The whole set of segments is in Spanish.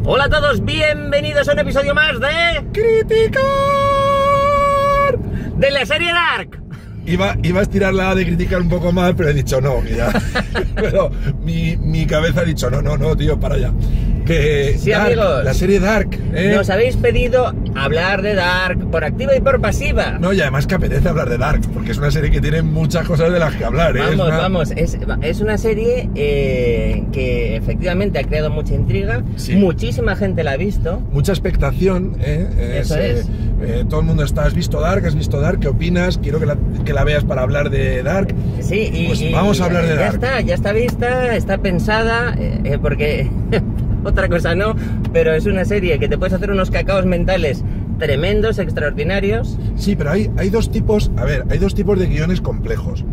Hola a todos, bienvenidos a un episodio más de ¡Criticar! De la serie Dark. Iba a estirar la de criticar un poco más, pero he dicho no, que ya. Pero mi cabeza ha dicho no, tío, para allá. Que sí, Dark, amigos, la serie Dark, nos habéis pedido hablar de Dark por activa y por pasiva. No, y además que apetece hablar de Dark, porque es una serie que tiene muchas cosas de las que hablar, Vamos, es una serie que efectivamente ha creado mucha intriga, sí. Muchísima gente la ha visto. Mucha expectación, Eso es. Todo el mundo está, ¿has visto Dark? ¿Qué opinas? Quiero que la veas para hablar de Dark. Sí, pues vamos a hablar de Dark. Ya está vista, está pensada, porque... Otra cosa no, pero es una serie que te puedes hacer unos cacaos mentales tremendos, extraordinarios. Sí, pero hay dos tipos, hay dos tipos de guiones complejos.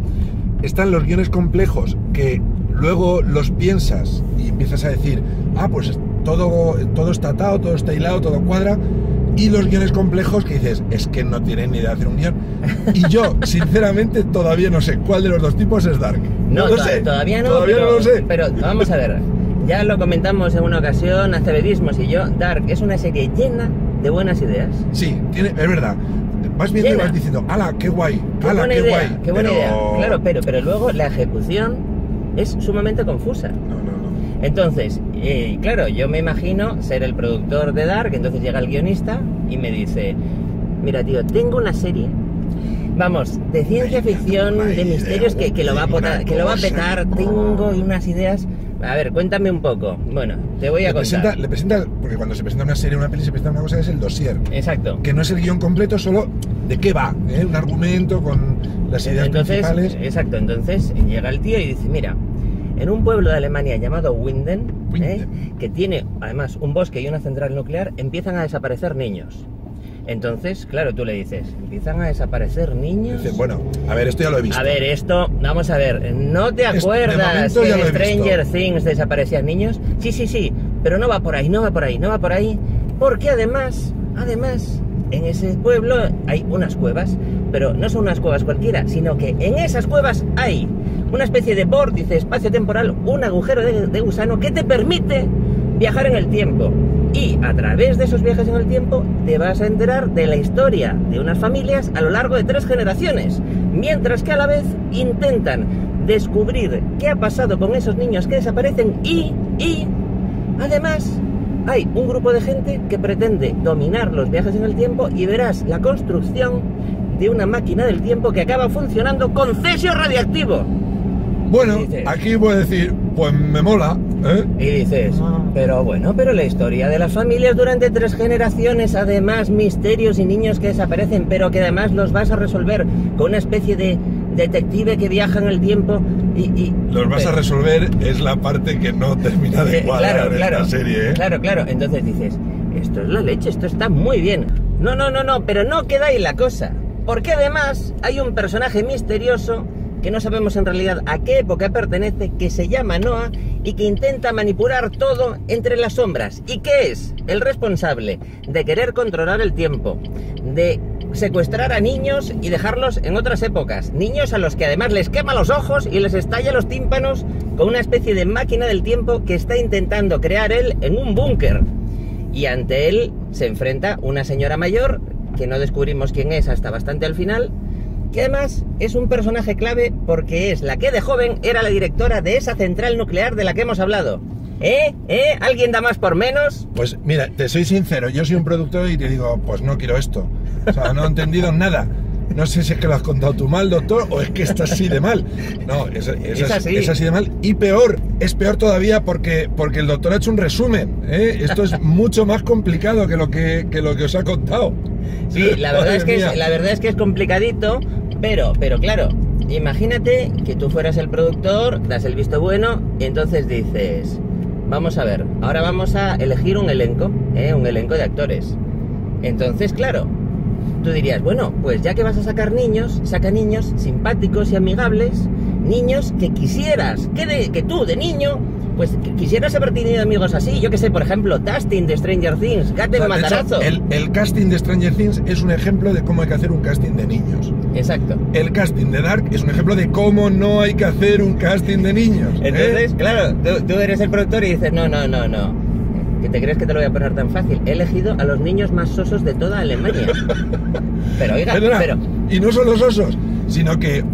Están los guiones complejos que luego los piensas y empiezas a decir, pues todo está atado, todo está hilado, todo cuadra. Y los guiones complejos que dices, es que no tienen ni idea de hacer un guión. Y yo, sinceramente, todavía no sé cuál de los dos tipos es Dark. No lo sé. Todavía no lo sé. Pero vamos a ver. Ya lo comentamos en una ocasión, Acevedismos y yo, Dark es una serie llena de buenas ideas. Sí, es verdad. Vas viendo y vas diciendo, ¡hala, qué guay! ¡Hala, qué guay! ¡Qué buena idea! Claro, pero luego la ejecución es sumamente confusa. No. Entonces, claro, yo me imagino ser el productor de Dark, entonces llega el guionista y me dice, mira tío, tengo una serie, vamos, de ciencia ficción, de misterios que lo va a petar, tengo unas ideas. A ver, cuéntame un poco. Bueno, te voy a contar. Le presenta, porque cuando se presenta una serie o una peli se presenta una cosa que es el dossier. Exacto. Que no es el guión completo, solo de qué va, un argumento con las ideas principales. Exacto, entonces llega el tío y dice, mira, en un pueblo de Alemania llamado Winden. Que tiene además un bosque y una central nuclear, empiezan a desaparecer niños. Entonces, claro, tú le dices, ¿empiezan a desaparecer niños? Dice, bueno, a ver, esto ya lo he visto. A ver, vamos a ver, ¿no te acuerdas que en Stranger Things desaparecían niños? Sí, pero no va por ahí, porque además, en ese pueblo hay unas cuevas, pero no son unas cuevas cualquiera, sino que en esas cuevas hay una especie de vórtice espacio-temporal, un agujero de gusano que te permite viajar en el tiempo. Y a través de esos viajes en el tiempo te vas a enterar de la historia de unas familias a lo largo de 3 generaciones, mientras que a la vez intentan descubrir qué ha pasado con esos niños que desaparecen y además hay un grupo de gente que pretende dominar los viajes en el tiempo y verás la construcción de una máquina del tiempo que acaba funcionando con cesio radiactivo. Bueno, aquí voy a decir, pues me mola, Y dices, pero la historia de las familias durante 3 generaciones, además misterios y niños que desaparecen, pero que además los vas a resolver con una especie de detective que viaja en el tiempo y los vas a resolver, es la parte que no termina de cuadrar en la serie, Claro, entonces dices, esto es la leche, esto está muy bien. No, pero no queda ahí la cosa, porque además hay un personaje misterioso que no sabemos en realidad a qué época pertenece, que se llama Noah y que intenta manipular todo entre las sombras, y que es el responsable de querer controlar el tiempo, de secuestrar a niños y dejarlos en otras épocas, niños a los que además les quema los ojos y les estalla los tímpanos con una especie de máquina del tiempo que está intentando crear él en un búnker. Y ante él se enfrenta una señora mayor, que no descubrimos quién es hasta bastante al final, que además es un personaje clave porque es la que de joven era la directora de esa central nuclear de la que hemos hablado. ¿Alguien da más por menos? Pues mira, te soy sincero, yo soy un productor y te digo, pues no quiero esto. O sea, no he entendido nada. No sé si es que lo has contado tú mal, doctor, o es que está así de mal. No, es así de mal. Y es peor todavía porque el doctor ha hecho un resumen. Esto es mucho más complicado que lo que os ha contado. Sí, la verdad es que es complicadito, pero claro, imagínate que tú fueras el productor, das el visto bueno, y entonces dices, vamos a ver, ahora vamos a elegir un elenco de actores. Entonces, claro, tú dirías, bueno, pues ya que vas a sacar niños, saca niños simpáticos y amigables, niños que quisieras, que tú de niño, pues quisieras haber tenido amigos así, yo que sé, por ejemplo, Dustin de Stranger Things, Gaten Matarazzo. El casting de Stranger Things es un ejemplo de cómo hay que hacer un casting de niños. Exacto. El casting de Dark es un ejemplo de cómo no hay que hacer un casting de niños. Entonces, claro, tú eres el productor y dices, no. ¿Que te crees que te lo voy a poner tan fácil? He elegido a los niños más sosos de toda Alemania. Pero oiga, pero... Y no son los osos, sino que...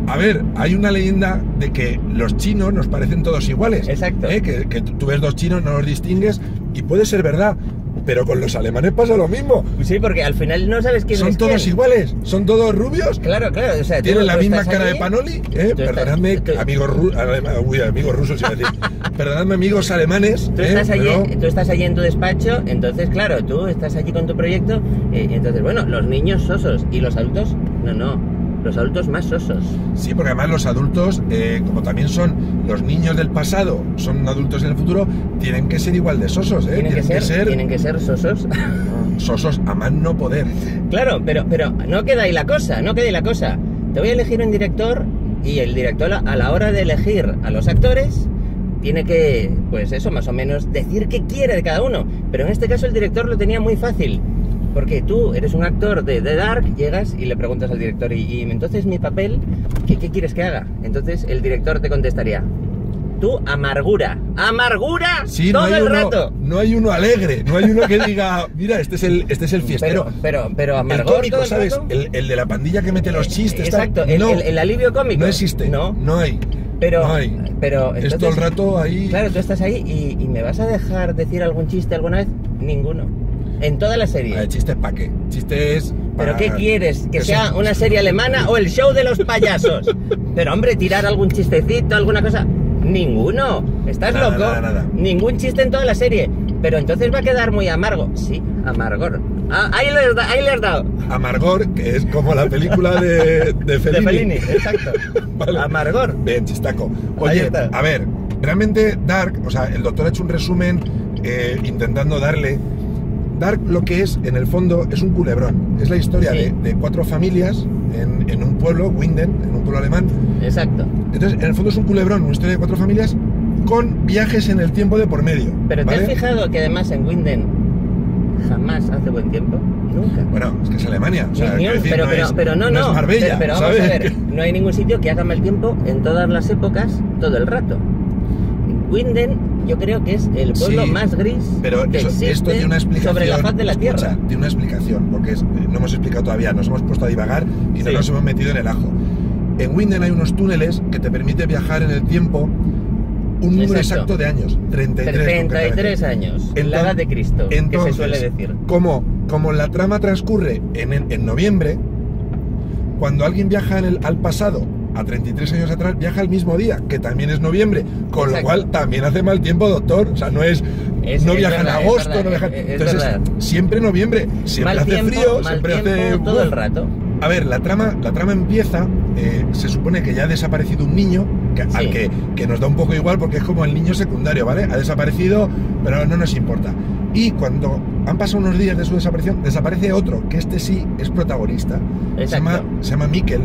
a ver, hay una leyenda de que los chinos nos parecen todos iguales. Exacto. Que tú ves dos chinos, no los distingues, y puede ser verdad, pero con los alemanes pasa lo mismo. Sí, porque al final no sabes quién es quién. Son todos iguales, son todos rubios. Claro, o sea, tienen la misma cara de Panoli, perdonadme, amigos rusos, iba a decir. Perdonadme, amigos alemanes. Tú estás allí en tu despacho, entonces, claro, tú estás allí con tu proyecto, entonces, bueno, los niños sosos, y los adultos, no. Los adultos más sosos. Sí, porque además los adultos, como también son los niños del pasado, son adultos en el futuro, tienen que ser igual de sosos, Tienen que ser sosos. Sosos a más no poder. Claro, pero no queda ahí la cosa, Te voy a elegir un director, y el director a la hora de elegir a los actores tiene que, pues eso, más o menos decir qué quiere de cada uno. Pero en este caso el director lo tenía muy fácil. Porque tú eres un actor de Dark, llegas y le preguntas al director, y entonces mi papel, ¿qué quieres que haga? Entonces el director te contestaría, tú, amargura, sí, todo el rato. No hay uno alegre, no hay uno que diga, mira, este es el fiestero. Pero amargor, el cómico, ¿sabes? El de la pandilla que mete los chistes. Exacto, el alivio cómico. No existe, no hay. Pero entonces, es todo el rato ahí. Claro, tú estás ahí y ¿me vas a dejar decir algún chiste alguna vez? Ninguno. En toda la serie. El chiste ¿para qué? Chiste es... ¿Pero qué quieres? ¿Que sea una serie alemana o el show de los payasos? Pero hombre, tirar algún chistecito, alguna cosa... Ninguno. ¿Estás loco? Nada. Ningún chiste en toda la serie. Pero entonces va a quedar muy amargo. Sí, amargor. Ahí le has dado. Amargor, que es como la película de Fellini. De Fellini, exacto. Vale. Amargor. Bien, chistaco. Oye, a ver, realmente Dark, o sea, el doctor ha hecho un resumen intentando darle... Dark lo que es, en el fondo, es un culebrón. Es la historia de 4 familias en un pueblo, Winden, en un pueblo alemán. Exacto. Entonces, en el fondo es un culebrón, una historia de 4 familias con viajes en el tiempo de por medio. Pero ¿vale? ¿te has fijado que además en Winden jamás hace buen tiempo? Nunca. Bueno, es que es Alemania. O sea, pero no es Marbella, pero vamos a ver, no hay ningún sitio que haga mal tiempo en todas las épocas, todo el rato. Winden, yo creo que es el pueblo más gris pero que existe esto tiene una explicación, sobre la faz de la Tierra. Tiene una explicación, porque no hemos explicado todavía, nos hemos puesto a divagar y no nos hemos metido en el ajo. En Winden hay unos túneles que te permite viajar en el tiempo un número exacto de años, 33 años, en la edad de Cristo, entonces, que se suele decir. Como la trama transcurre en noviembre, cuando alguien viaja al pasado, a 33 años atrás, viaja el mismo día, que también es noviembre, con lo cual también hace mal tiempo, doctor. O sea, no viaja en agosto, no viaja... Entonces, siempre noviembre, siempre hace frío, siempre hace... todo el rato. A ver, la trama empieza, se supone que ya ha desaparecido un niño, que nos da un poco igual porque es como el niño secundario, ¿vale? Ha desaparecido, pero no nos importa. Y cuando han pasado unos días de su desaparición, desaparece otro, que este sí es protagonista. Exacto. Se llama Mika.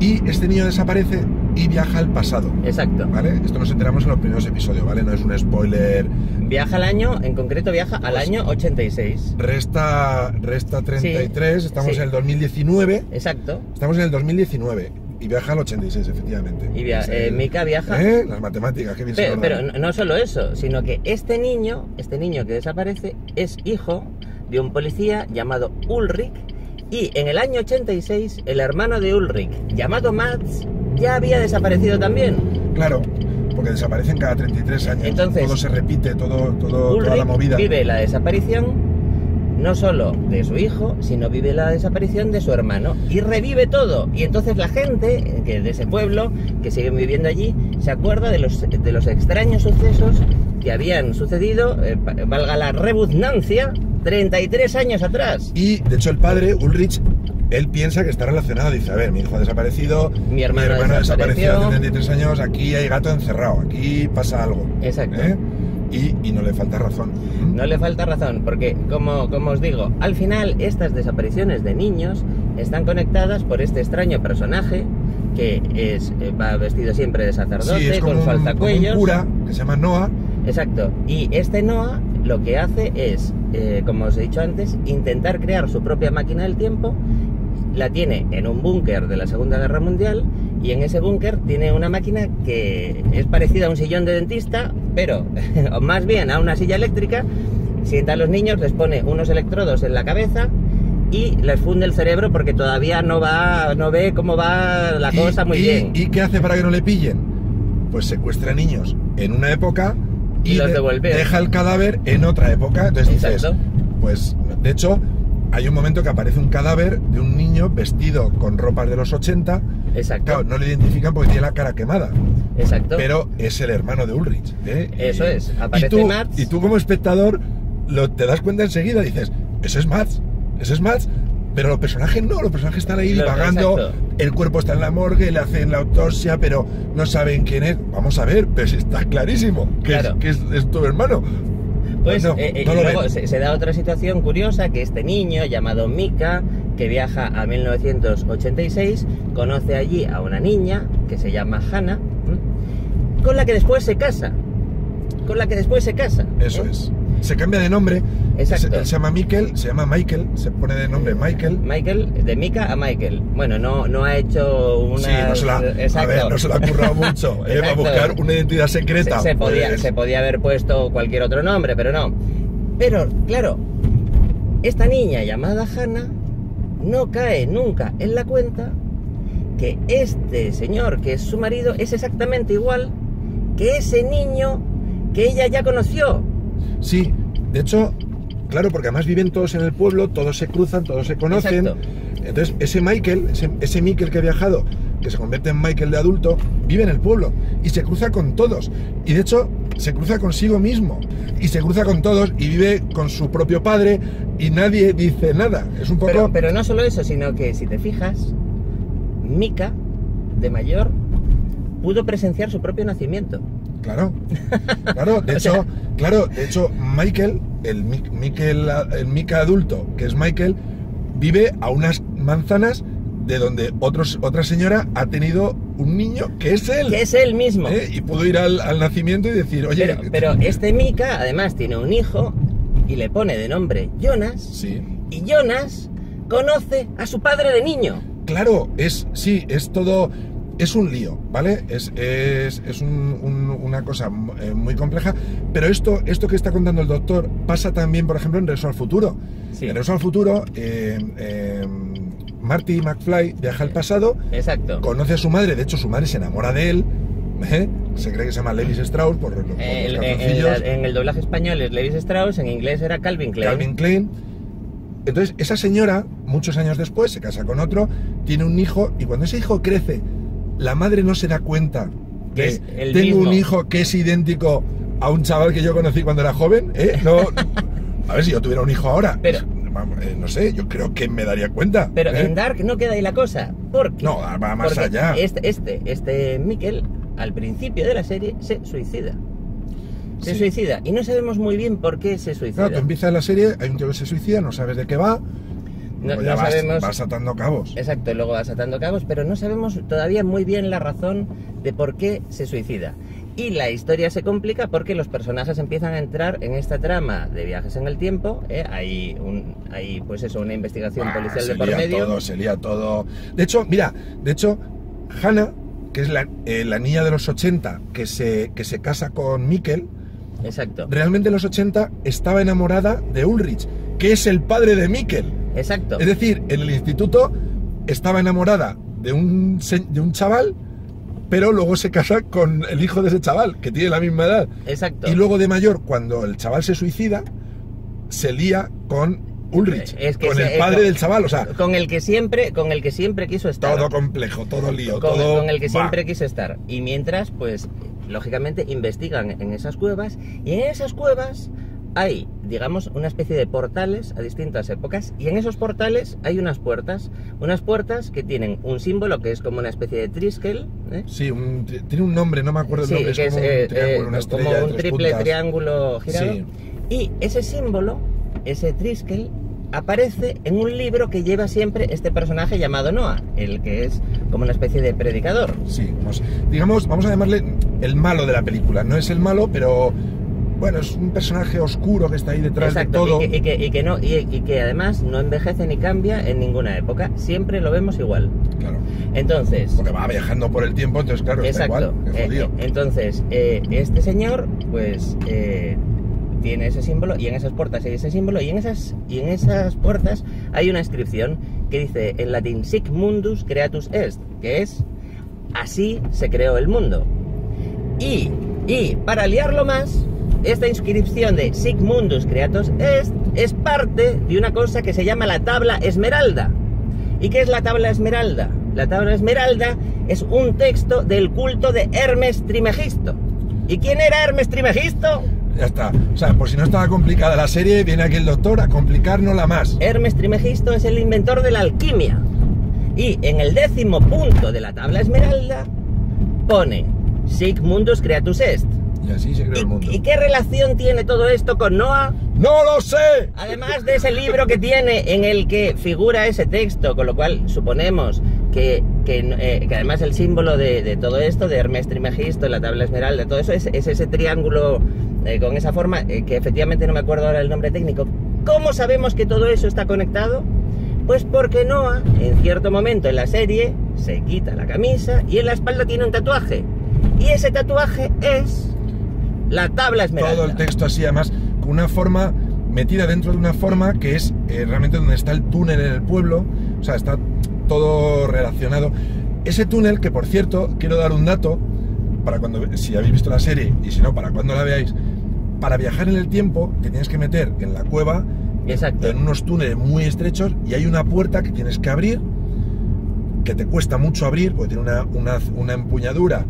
Y este niño desaparece y viaja al pasado. Exacto. ¿Vale? Esto nos enteramos en los primeros episodios, ¿vale? No es un spoiler. Viaja al año, en concreto viaja al año 86. Resta 33, estamos en el 2019. Exacto. Estamos en el 2019. Y viaja al 86, efectivamente. Y Mika viaja... Las matemáticas, qué bien se Pero no solo eso, sino que este niño que desaparece es hijo de un policía llamado Ulrich, y en el año 86 el hermano de Ulrich, llamado Mats, ya había desaparecido también. Claro, porque desaparecen cada 33 años. Entonces, todo se repite, toda la movida. Vive la desaparición no solo de su hijo, sino vive la desaparición de su hermano y revive todo. Y entonces la gente de ese pueblo, que siguen viviendo allí, se acuerda de los extraños sucesos que habían sucedido, valga la redundancia, 33 años atrás. Y de hecho el padre, Ulrich, él piensa que está relacionado. Dice, a ver, mi hijo ha desaparecido, mi hermano desapareció hace 33 años, aquí hay gato encerrado, aquí pasa algo. Exacto. Y no le falta razón. No le falta razón, porque como os digo, al final estas desapariciones de niños están conectadas por este extraño personaje que va vestido siempre de sacerdote, con su alzacuellos. Un cura que se llama Noah. Exacto. Y este Noah lo que hace es, como os he dicho antes, intentar crear su propia máquina del tiempo. La tiene en un búnker de la Segunda Guerra Mundial Y en ese búnker tiene una máquina que es parecida a un sillón de dentista, pero o más bien a una silla eléctrica. Sienta a los niños, les pone unos electrodos en la cabeza y les funde el cerebro porque todavía no ve cómo va la cosa muy bien. ¿Y qué hace para que no le pillen? Pues secuestra niños en una época y los devuelve. Deja el cadáver en otra época. Entonces Exacto. dices, pues de hecho hay un momento que aparece un cadáver de un niño vestido con ropas de los 80. Exacto. Claro, no le identifican porque tiene la cara quemada. Exacto. Pero es el hermano de Ulrich. Eso es. Aparece Mads. Y tú como espectador te das cuenta enseguida, dices, ese es Mads. Pero los personajes no, los personajes están ahí divagando, exacto. El cuerpo está en la morgue, le hacen la autopsia, pero no saben quién es. Vamos a ver, pero si está clarísimo que, claro. es tu hermano. Pues no luego se da otra situación curiosa, que este niño llamado Mika, que viaja a 1986, conoce allí a una niña que se llama Hannah, con la que después se casa. Eso es. Se cambia de nombre. Exacto. Él se llama Michael, se pone de nombre Michael. Michael, de Mika a Michael. Bueno, no ha hecho una... Sí, no se la ha currado mucho, para buscar una identidad secreta. Se podía haber puesto cualquier otro nombre, pero no. Pero, claro, esta niña llamada Hannah no cae nunca en la cuenta que este señor, que es su marido, es exactamente igual que ese niño que ella ya conoció. Sí, de hecho, claro, porque además viven todos en el pueblo, todos se cruzan, todos se conocen. Exacto. Entonces, ese Michael que ha viajado, que se convierte en Michael de adulto, vive en el pueblo y se cruza con todos. Y de hecho, se cruza consigo mismo y se cruza con todos y vive con su propio padre y nadie dice nada. Es un poco... Pero no solo eso, sino que si te fijas, Mika, de mayor, pudo presenciar su propio nacimiento. Claro, de hecho, Michael, el Mika adulto, que es Michael, vive a unas manzanas de donde otra señora ha tenido un niño que es él. Que es él mismo. Y pudo ir al nacimiento y decir, oye... Pero este Mika, además, tiene un hijo y le pone de nombre Jonas. Sí. Y Jonas conoce a su padre de niño. Claro, es todo... Es un lío, ¿vale? Es una cosa muy compleja, pero esto que está contando el doctor pasa también, por ejemplo, en Regreso al Futuro. Sí. En Regreso al Futuro, Marty McFly viaja al pasado, exacto, conoce a su madre, de hecho su madre se enamora de él, se cree que se llama Levis Strauss por los calzoncillos. En el doblaje español es Levis Strauss, en inglés era Calvin Klein. Entonces esa señora, muchos años después, se casa con otro, tiene un hijo, y cuando ese hijo crece, la madre no se da cuenta que tengo un hijo que es idéntico a un chaval que yo conocí cuando era joven, No, a ver, si yo tuviera un hijo ahora, pero, no sé, yo creo que me daría cuenta. Pero en Dark no queda ahí la cosa, porque... No, va más allá. Este Mikel, al principio de la serie, se suicida. Se suicida, y no sabemos muy bien por qué se suicida. Claro, tú empiezas la serie, hay un tío que se suicida, no sabes de qué va... No sabemos. Vas atando cabos. Exacto, luego vas atando cabos, pero no sabemos todavía muy bien la razón de por qué se suicida. Y la historia se complica porque los personajes empiezan a entrar en esta trama de viajes en el tiempo. Hay pues eso, una investigación policial de por medio. Se lía todo. De hecho, Hannah, que es la niña de los 80 que se casa con Mikkel. Exacto. Realmente en los 80 estaba enamorada de Ulrich, que es el padre de Mikkel. Exacto. Es decir, en el instituto estaba enamorada de un chaval, pero luego se casa con el hijo de ese chaval, que tiene la misma edad. Exacto. Y luego de mayor, cuando el chaval se suicida, se lía con Ulrich, con el padre del chaval, o sea... Con el que siempre quiso estar. Todo complejo, todo lío, con el que siempre quiso estar. Y mientras, pues, lógicamente, investigan en esas cuevas, y en esas cuevas hay, digamos, una especie de portales a distintas épocas, y en esos portales hay unas puertas que tienen un símbolo que es como una especie de triskel. Sí, tiene un nombre, no me acuerdo el nombre, que es como un triángulo, una estrella como de un tres triple puntas. triángulo girado. Sí. Y ese símbolo, ese triskel, aparece en un libro que lleva siempre este personaje llamado Noah, el que es como una especie de predicador. Sí, digamos, vamos a llamarle el malo de la película. No es el malo, pero bueno, es un personaje oscuro que está ahí detrás de todo. Y que además no envejece ni cambia en ninguna época, siempre lo vemos igual. Claro. Entonces... Porque va viajando por el tiempo, entonces claro, está igual, qué jodido. Entonces, este señor, pues... tiene ese símbolo, y en esas puertas hay ese símbolo, y en esas puertas hay una inscripción que dice en latín Sic Mundus Creatus Est, que es así se creó el mundo. Y para liarlo más, esta inscripción de Sic Mundus Creatus Est es parte de una cosa que se llama la tabla esmeralda. ¿Y qué es la tabla esmeralda? La tabla esmeralda es un texto del culto de Hermes Trimegisto. ¿Y quién era Hermes Trimegisto? Ya está. O sea, por si no estaba complicada la serie, viene aquí el doctor a complicárnosla más. Hermes Trimegisto es el inventor de la alquimia. Y en el 10º punto de la tabla esmeralda pone Sic Mundus Creatus Est. Y así se creó el mundo. ¿Y qué relación tiene todo esto con Noah? ¡No lo sé! Además de ese libro que tiene en el que figura ese texto, con lo cual suponemos que además el símbolo de todo esto, de Hermes Trimegisto, la tabla esmeralda, todo eso, es ese triángulo con esa forma, que efectivamente no me acuerdo ahora el nombre técnico. ¿Cómo sabemos que todo eso está conectado? Pues porque Noah, en cierto momento en la serie, se quita la camisa y en la espalda tiene un tatuaje. Y ese tatuaje es la tabla esmeralda. Todo el texto así, además, con una forma metida dentro de una forma que es realmente donde está el túnel en el pueblo. O sea, está todo relacionado. Ese túnel, que por cierto, quiero dar un dato, para cuando, si habéis visto la serie, y si no, para cuando la veáis, para viajar en el tiempo, te tienes que meter en la cueva. Exacto. En unos túneles muy estrechos, y hay una puerta que tienes que abrir, que te cuesta mucho abrir, porque tiene una empuñadura,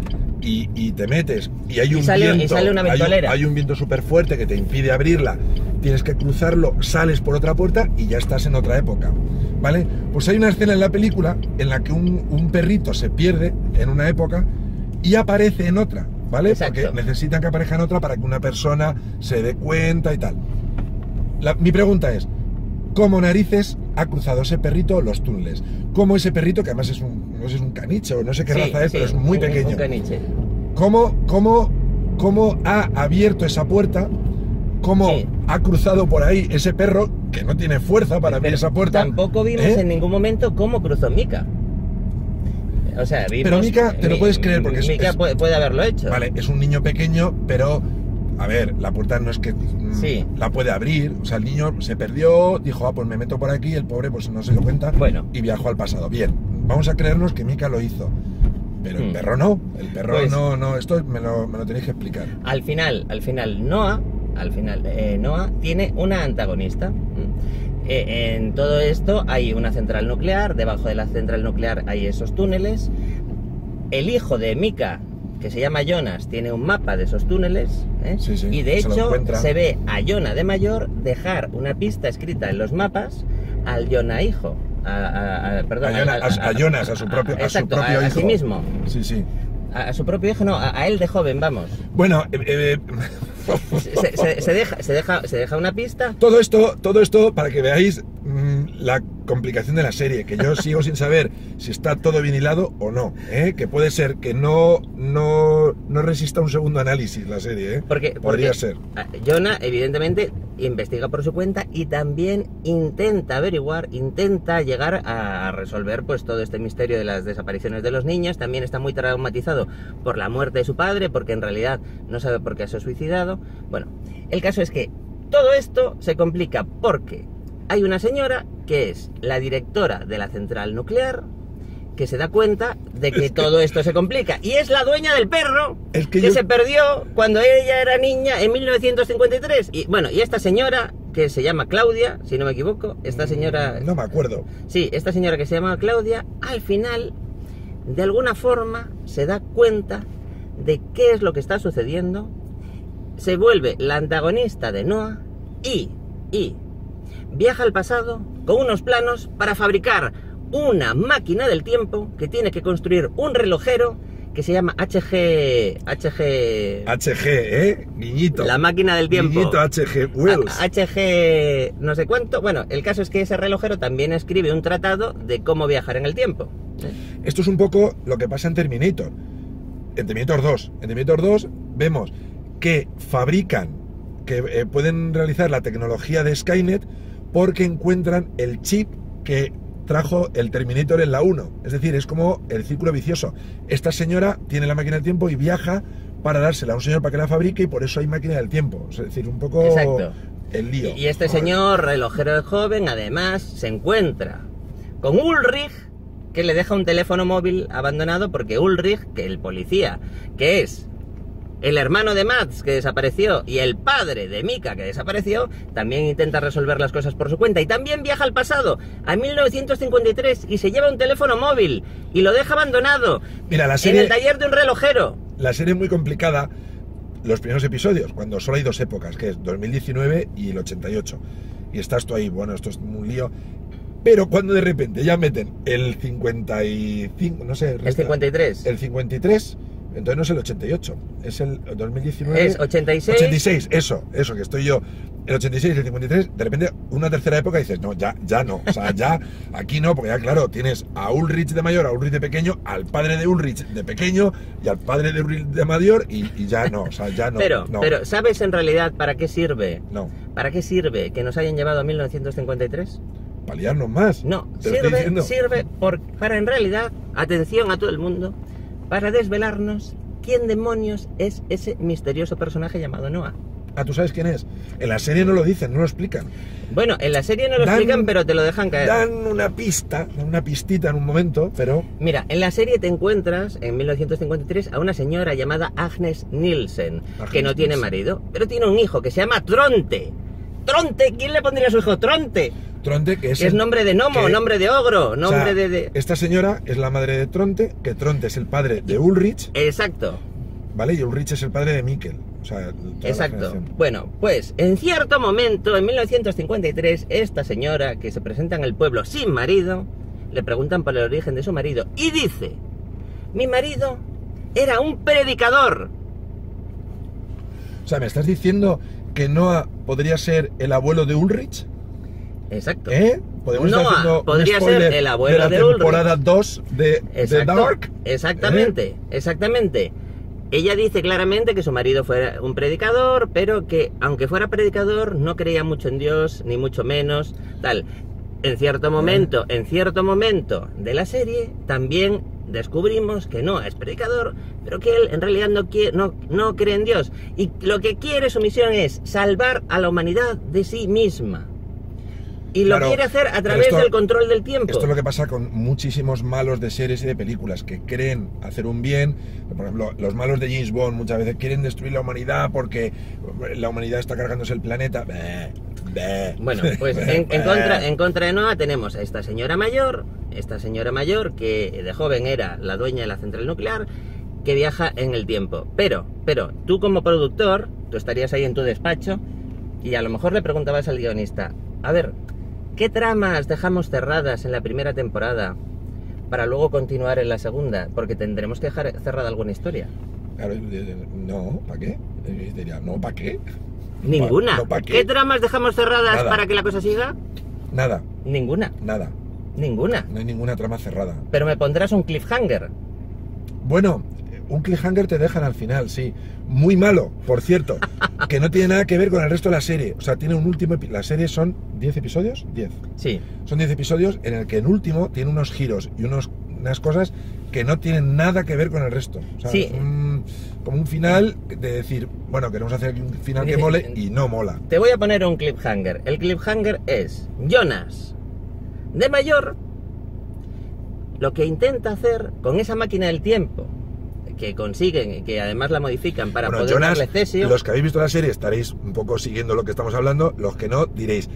y te metes, y hay un viento, y sale una ventolera. Hay un viento súper fuerte que te impide abrirla, tienes que cruzarlo, sales por otra puerta y ya estás en otra época, ¿vale? Pues hay una escena en la película en la que un perrito se pierde en una época y aparece en otra, ¿vale? Exacto. Porque necesitan que aparezca en otra para que una persona se dé cuenta y tal. Mi pregunta es, ¿cómo narices ha cruzado ese perrito los túneles? ¿Cómo ese perrito, que además no sé si es un caniche o no sé qué raza es, pero es muy pequeño? Un caniche. ¿Cómo ha abierto esa puerta? ¿Cómo ha cruzado por ahí ese perro que no tiene fuerza para abrir esa puerta? Tampoco vimos en ningún momento cómo cruzó Mika. O sea, vimos... Pero Mika, te lo puedes creer porque Mika puede haberlo hecho. Vale, es un niño pequeño, pero... A ver, la puerta no es que la puede abrir. O sea, el niño se perdió, dijo, pues me meto por aquí, el pobre pues no se dio cuenta, y viajó al pasado. Bien, vamos a creernos que Mika lo hizo. Pero el perro no, pues, no, esto me lo tenéis que explicar. Al final, Noah tiene una antagonista. En todo esto hay una central nuclear, debajo de la central nuclear hay esos túneles. El hijo de Mika, que se llama Jonas, tiene un mapa de esos túneles, y de hecho se ve a Jonah de mayor dejar una pista escrita en los mapas al Jonah hijo, a Jonas, a su propio hijo. A sí mismo. Sí. A su propio hijo, no, a él de joven, vamos. Bueno, se deja una pista. Todo esto para que veáis la complicación de la serie, que yo sigo sin saber si está todo bien hilado o no, que puede ser que no resista un segundo análisis la serie, podría ser. Jonah evidentemente investiga por su cuenta y también intenta averiguar, intenta llegar a resolver pues todo este misterio de las desapariciones de los niños. También está muy traumatizado por la muerte de su padre, porque en realidad no sabe por qué se ha suicidado. Bueno, el caso es que todo esto se complica porque hay una señora que es la directora de la central nuclear que se da cuenta de que todo esto se complica, y es la dueña del perro que se perdió cuando ella era niña en 1953. Y bueno, y esta señora que se llama Claudia, si no me equivoco, esta señora... No me acuerdo. Sí, esta señora que se llama Claudia, al final, de alguna forma, se da cuenta de qué es lo que está sucediendo, se vuelve la antagonista de Noah y viaja al pasado con unos planos para fabricar una máquina del tiempo que tiene que construir un relojero que se llama HG, guiñito. La máquina del tiempo. Guiñito HG Wells. HG no sé cuánto. Bueno, el caso es que ese relojero también escribe un tratado de cómo viajar en el tiempo. Esto es un poco lo que pasa en Terminator. En Terminator 2. En Terminator 2 vemos que fabrican que pueden realizar la tecnología de Skynet porque encuentran el chip que trajo el Terminator en la 1. Es decir, es como el círculo vicioso. Esta señora tiene la máquina del tiempo y viaja para dársela a un señor para que la fabrique, y por eso hay máquina del tiempo. Es decir, un poco el lío. Y este señor, relojero joven, además se encuentra con Ulrich, que le deja un teléfono móvil abandonado, porque Ulrich, que el policía, que es el hermano de Mads, que desapareció, y el padre de Mika, que desapareció, también intenta resolver las cosas por su cuenta. Y también viaja al pasado, a 1953, y se lleva un teléfono móvil, y lo deja abandonado. Mira, la serie, en el taller de un relojero. La serie es muy complicada, los primeros episodios, cuando solo hay dos épocas, que es 2019 y el 88. Y estás tú ahí, bueno, esto es un lío. Pero cuando de repente ya meten el 55, no sé... El 53. El 53... Entonces no es el 88, es el 2019... Es 86. 86, eso, que estoy yo. El 86 y el 53, de repente, una tercera época, dices, no, ya no. O sea, ya, aquí no, porque ya, claro, tienes a Ulrich de mayor, a Ulrich de pequeño, al padre de Ulrich de pequeño y al padre de Ulrich de mayor, y ya no, o sea, ya no. Pero, ¿sabes en realidad para qué sirve? No. ¿Para qué sirve que nos hayan llevado a 1953? Para liarnos más. No, sirve para en realidad, atención a todo el mundo, para desvelarnos quién demonios es ese misterioso personaje llamado Noah. Ah, ¿tú sabes quién es? En la serie no lo dicen, no lo explican. Bueno, en la serie no lo explican, pero te lo dejan caer. Dan una pistita en un momento, pero... Mira, en la serie te encuentras, en 1953, a una señora llamada Agnes Nielsen, que no tiene marido, pero tiene un hijo que se llama Tronte. ¡Tronte! ¿Quién le pondría a su hijo Tronte? Tronte, que es nombre de gnomo, nombre de ogro, nombre, o sea, de... Esta señora es la madre de Tronte, que Tronte es el padre de Ulrich. Exacto. ¿Vale? Y Ulrich es el padre de Mikkel. O sea, exacto. Bueno, pues en cierto momento, en 1953, esta señora, que se presenta en el pueblo sin marido, le preguntan por el origen de su marido, y dice: mi marido era un predicador. O sea, ¿me estás diciendo que Noah podría ser el abuelo de Ulrich? Exacto. ¿Podemos Noah podría ser el abuelo de Ulrich. Temporada 2 de Dark. Exactamente, exactamente. Ella dice claramente que su marido fuera un predicador, pero que aunque fuera predicador no creía mucho en Dios, ni mucho menos, tal. En cierto momento de la serie también descubrimos que no es predicador, pero que él en realidad no cree en Dios. Y lo que quiere, su misión es salvar a la humanidad de sí misma. Y lo quiere hacer a través del control del tiempo. Esto es lo que pasa con muchísimos malos de series y de películas, que creen hacer un bien. Por ejemplo, los malos de James Bond muchas veces quieren destruir la humanidad porque la humanidad está cargándose el planeta. Bueno, pues en contra de Noah tenemos a esta señora mayor que de joven era la dueña de la central nuclear, que viaja en el tiempo. Pero tú como productor, tú estarías ahí en tu despacho y a lo mejor le preguntabas al guionista: a ver, ¿qué tramas dejamos cerradas en la primera temporada para luego continuar en la segunda? Porque tendremos que dejar cerrada alguna historia. Claro, no, ¿para qué? Diría, no, ¿para qué? Ninguna. No, ¿para qué? ¿Qué tramas dejamos cerradas para que la cosa siga? Nada. Ninguna. Nada. Ninguna. No hay ninguna trama cerrada. Pero me pondrás un cliffhanger. Bueno, un cliffhanger te dejan al final, sí. Muy malo, por cierto. Que no tiene nada que ver con el resto de la serie. O sea, tiene un último... La serie son 10 episodios. 10. Sí. Son 10 episodios en el que el último tiene unos giros y unas cosas que no tienen nada que ver con el resto. O sea, sí. Es como un final de decir, bueno, queremos hacer un final que mole, y no mola. Te voy a poner un cliffhanger. El cliffhanger es Jonas, de mayor, lo que intenta hacer con esa máquina del tiempo que consiguen y que además la modifican para poder Jonas, darle cesio. Los que habéis visto la serie estaréis un poco siguiendo lo que estamos hablando. Los que no, diréis: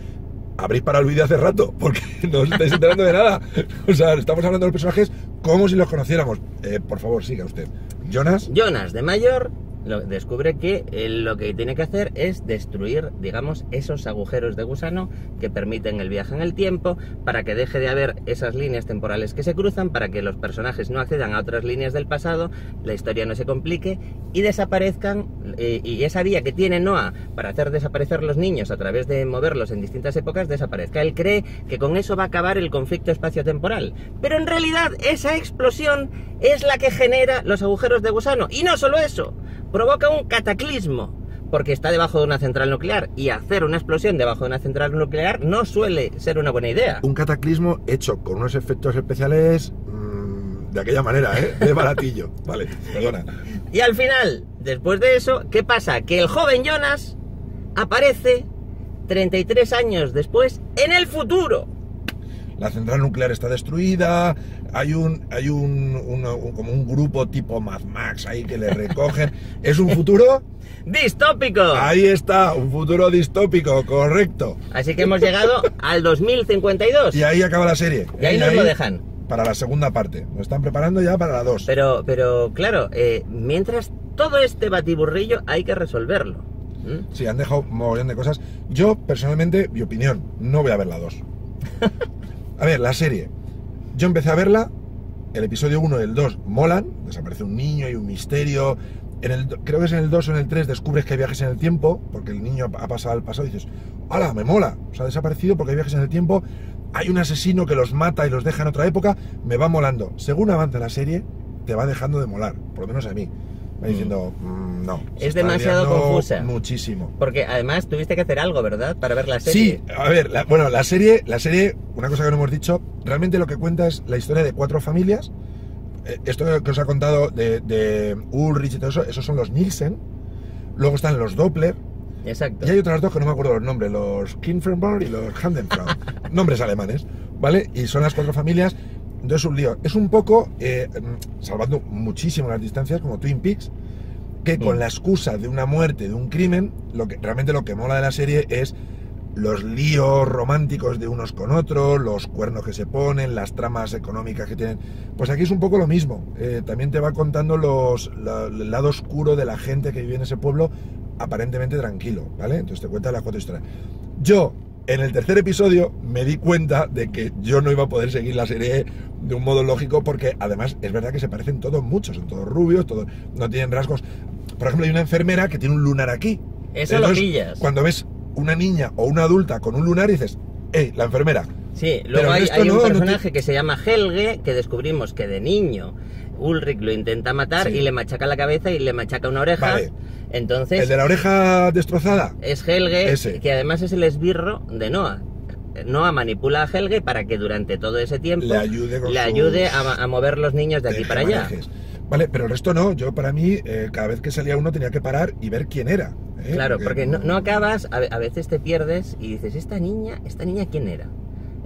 habréis parado el vídeo hace rato, porque no os estáis enterando de nada. O sea, estamos hablando de los personajes como si los conociéramos. Por favor, siga usted. Jonas, de mayor, descubre que lo que tiene que hacer es destruir, digamos, esos agujeros de gusano que permiten el viaje en el tiempo, para que deje de haber esas líneas temporales que se cruzan, para que los personajes no accedan a otras líneas del pasado, la historia no se complique y desaparezcan, y esa vía que tiene Noah para hacer desaparecer los niños a través de moverlos en distintas épocas desaparezca. Él cree que con eso va a acabar el conflicto espacio-temporal, pero en realidad esa explosión es la que genera los agujeros de gusano. Y no solo eso, provoca un cataclismo, porque está debajo de una central nuclear, y hacer una explosión debajo de una central nuclear no suele ser una buena idea. Un cataclismo hecho con unos efectos especiales de aquella manera, de baratillo. Vale, perdona. Y al final, después de eso, ¿qué pasa? Que el joven Jonas aparece 33 años después en el futuro. La central nuclear está destruida, hay como un grupo tipo Mad Max ahí que le recogen. ¿Es un futuro? ¡Distópico! Ahí está, un futuro distópico, correcto. Así que hemos llegado al 2052. Y ahí acaba la serie. Y ahí nos lo dejan. Para la segunda parte. Nos están preparando ya para la 2. Pero claro, mientras todo este batiburrillo hay que resolverlo. Sí, han dejado un mogollón de cosas. Yo, personalmente, mi opinión, no voy a ver la 2. A ver, la serie. Yo empecé a verla, el episodio 1 y el 2 molan, desaparece un niño, hay un misterio. Creo que es en el 2 o en el 3 descubres que hay viajes en el tiempo, porque el niño ha pasado al pasado y dices, ¡hala, me mola! Se ha desaparecido porque hay viajes en el tiempo, hay un asesino que los mata y los deja en otra época, me va molando. Según avanza la serie, te va dejando de molar, por lo menos a mí. Va diciendo, no. Es demasiado confusa. Muchísimo. Porque además tuviste que hacer algo, ¿verdad? Para ver la serie. Sí, a ver, la serie, una cosa que no hemos dicho, realmente lo que cuenta es la historia de 4 familias. Esto que os ha contado de Ulrich y todo eso, esos son los Nielsen. Luego están los Doppler. Exacto. Y hay otras 2 que no me acuerdo los nombres, los Kinfenborn y los Handenfrau. Nombres alemanes, ¿vale? Y son las 4 familias. Entonces un lío. Es un poco, salvando muchísimo las distancias, como Twin Peaks, que con la excusa de una muerte, de un crimen, realmente lo que mola de la serie es los líos románticos de unos con otros, los cuernos que se ponen, las tramas económicas que tienen. Pues aquí es un poco lo mismo. También te va contando el lado oscuro de la gente que vive en ese pueblo, aparentemente tranquilo, ¿vale? Entonces te cuenta las 4 historias. Yo, en el tercer episodio, me di cuenta de que yo no iba a poder seguir la serie de un modo lógico, porque además es verdad que se parecen todos muchos, son todos rubios, todos no tienen rasgos. Por ejemplo, hay una enfermera que tiene un lunar aquí. Eso entonces, lo pillas. Cuando ves una niña o una adulta con un lunar, dices, la enfermera. Sí, luego hay un personaje que se llama Helge, que descubrimos que de niño Ulrich lo intenta matar, y le machaca la cabeza y le machaca una oreja. Vale. Entonces, el de la oreja destrozada es Helge, ese. Que además es el esbirro de Noah. Noah manipula a Helge para que durante todo ese tiempo le ayude a mover los niños de aquí para allá. Vale, pero el resto no. Yo, para mí, cada vez que salía uno tenía que parar y ver quién era. Claro, porque no acabas, a veces te pierdes y dices, ¿esta niña quién era?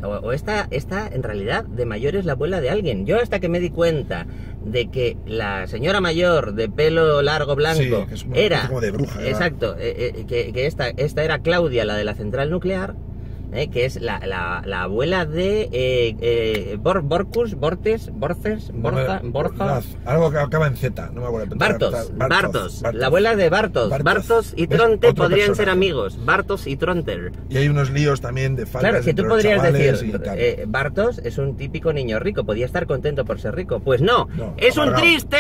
O esta en realidad de mayor es la abuela de alguien. Yo hasta que me di cuenta de que la señora mayor de pelo largo blanco era como de bruja, exacto, que esta era Claudia, la de la central nuclear, que es la abuela de Borkus, Borces, Borza, algo que acaba en Z, no me acuerdo. Bartos, la abuela de Bartos y Tronte podrían ser amigos, Bartos y Tronter. Y hay unos líos también de faltas. Claro, que tú podrías decir, Bartos es un típico niño rico, podía estar contento por ser rico. Pues no, es un triste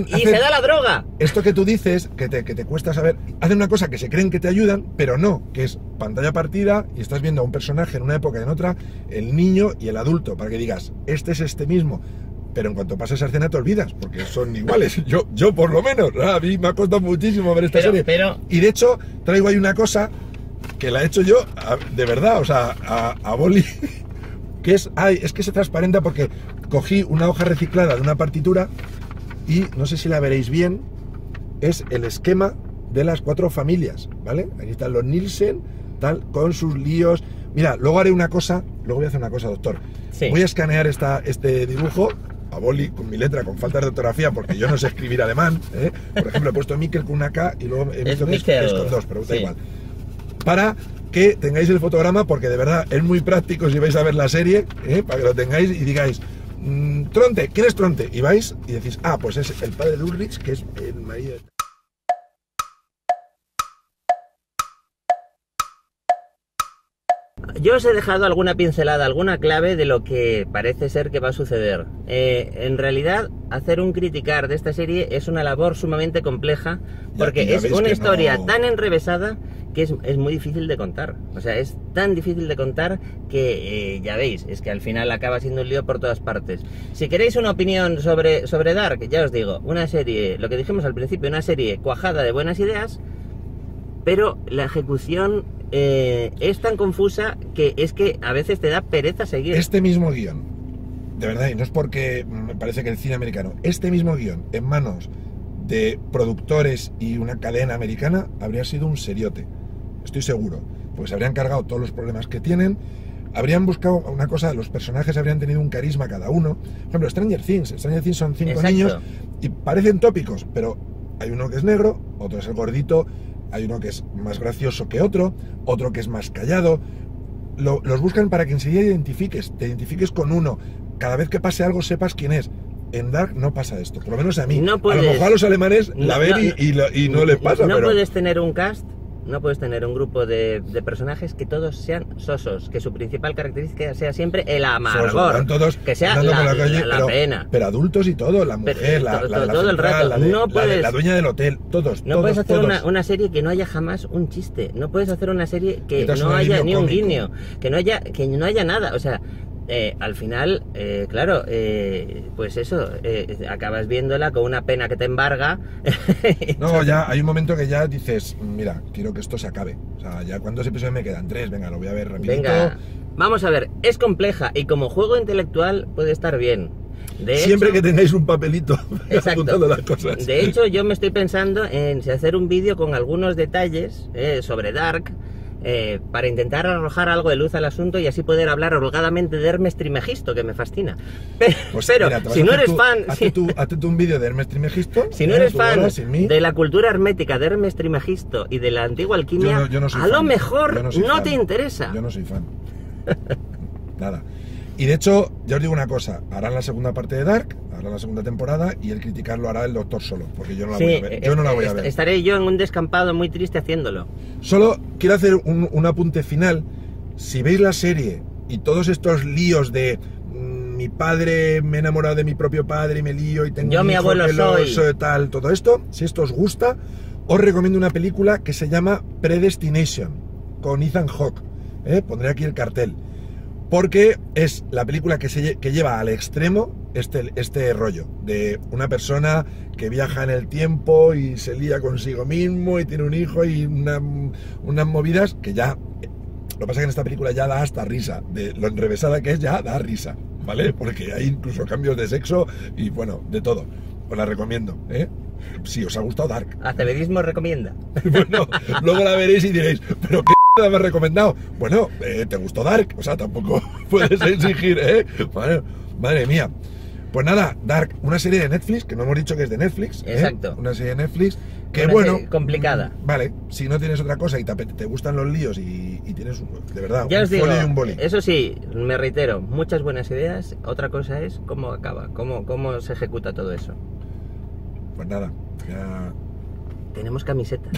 y se da la droga. Esto que tú dices, que te cuesta saber, hacen una cosa que se creen que te ayudan, pero no, que es pantalla partida y estás viendo a un personaje en una época y en otra, el niño y el adulto, para que digas, este es este mismo. Pero en cuanto pasa esa escena te olvidas, porque son iguales. Yo por lo menos, a mí me ha costado muchísimo ver esta serie. Y de hecho, traigo ahí una cosa que la he hecho yo, de verdad, o sea, a boli, que es que se transparenta porque cogí una hoja reciclada de una partitura y no sé si la veréis bien, es el esquema de las 4 familias, ¿vale? Aquí están los Nielsen, tal, con sus líos. Mira, luego haré una cosa, luego voy a hacer una cosa, doctor. Sí. Voy a escanear este dibujo a boli, con mi letra, con falta de ortografía, porque yo no sé escribir alemán, ¿eh? Por ejemplo, he puesto Mikel con una K y luego he visto que es con 2, pero da igual. Para que tengáis el fotograma, porque de verdad es muy práctico si vais a ver la serie, para que lo tengáis y digáis, Tronte, ¿quién es Tronte? Y vais y decís, pues es el padre de Ulrich, que es el marido. Yo os he dejado alguna pincelada, alguna clave de lo que parece ser que va a suceder. En realidad, hacer un criticar de esta serie es una labor sumamente compleja, porque es una historia tan enrevesada que es muy difícil de contar. O sea, es tan difícil de contar que, ya veis, es que al final acaba siendo un lío por todas partes. Si queréis una opinión sobre Dark, ya os digo, una serie, lo que dijimos al principio, una serie cuajada de buenas ideas, pero la ejecución es tan confusa que es que a veces te da pereza seguir. Este mismo guión, de verdad, y no es porque me parece que el cine americano, este mismo guión en manos de productores y una cadena americana habría sido un seriote, estoy seguro, porque se habrían cargado todos los problemas que tienen, habrían buscado una cosa, los personajes habrían tenido un carisma cada uno. Por ejemplo, Stranger Things son 5 Exacto. niños y parecen tópicos, pero hay uno que es negro, otro es el gordito, hay uno que es más gracioso que otro que es más callado. Los buscan para que enseguida te identifiques con uno. Cada vez que pase algo sepas quién es. En Dark no pasa esto, por lo menos a mí. No puedes, a lo mejor a los alemanes la ven y no les pasa. No pero... puedes tener un cast, no puedes tener un grupo de personajes que todos sean sosos, que su principal característica sea siempre el amargor, todos que sea la pena. Pero adultos y todo, la mujer, todo el rato. La dueña del hotel, todos. No puedes hacer una serie que no haya jamás un chiste, no puedes hacer una serie que no haya ni un guiño, que no haya nada, o sea... al final, claro, pues eso, acabas viéndola con una pena que te embarga. No, ya hay un momento que ya dices, mira, quiero que esto se acabe. O sea, ya cuántos episodios me quedan, 3, venga, lo voy a ver rapidito. Venga, vamos a ver, es compleja y como juego intelectual puede estar bien. Siempre que tengáis un papelito apuntando las cosas. De hecho, yo me estoy pensando en hacer un vídeo con algunos detalles sobre Dark, para intentar arrojar algo de luz al asunto y así poder hablar holgadamente de Hermes Trismegisto, que me fascina. Pero mira, si no eres fan... Hazte tú un vídeo de Hermes Trismegisto. Si no eres fan de la cultura hermética de Hermes Trismegisto y de la antigua alquimia, yo no soy a fan. Lo mejor no te fan. interesa. Yo no soy fan. Nada. Y de hecho, ya os digo una cosa, harán la segunda parte de Dark, harán la segunda temporada y el criticarlo hará el Doctor solo, porque yo no la voy a ver. Yo no la voy a ver. Estaré yo en un descampado muy triste haciéndolo. Solo quiero hacer un apunte final. Si veis la serie y todos estos líos de mi padre, me he enamorado de mi propio padre y me lío y tengo yo un mi hijo abuelo soy tal, todo esto, si esto os gusta, os recomiendo una película que se llama Predestination, con Ethan Hawke. Pondré aquí el cartel. Porque es la película que lleva al extremo este rollo de una persona que viaja en el tiempo y se lía consigo mismo y tiene un hijo y unas movidas que ya... Lo que pasa es que en esta película ya da hasta risa, de lo enrevesada que es ya da risa, ¿vale? Porque hay incluso cambios de sexo y bueno, de todo. Os la recomiendo, ¿eh? Si os ha gustado Dark. Acebedismo recomienda. Bueno, luego la veréis y diréis, pero ¿qué me has recomendado? Bueno, ¿te gustó Dark? O sea, tampoco puedes exigir, ¿eh? Bueno, madre mía. Pues nada, Dark, una serie de Netflix, que no hemos dicho que es de Netflix. Exacto. Una serie de Netflix, que una bueno... serie complicada. Vale, si no tienes otra cosa y te gustan los líos y tienes, de verdad, ya un os digo, folio y un boli. Eso sí, me reitero, muchas buenas ideas. Otra cosa es cómo acaba, cómo se ejecuta todo eso. Pues nada, ya... Tenemos camisetas.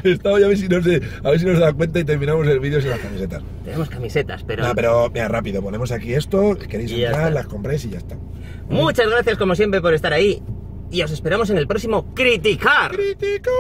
Estaba ya a ver si nos da cuenta y terminamos el vídeo sin las camisetas. Tenemos camisetas, pero... No, pero mira, rápido, ponemos aquí esto, queréis entrar, las compréis y ya está. Muchas gracias como siempre por estar ahí y os esperamos en el próximo Criticar. ¡Criticar!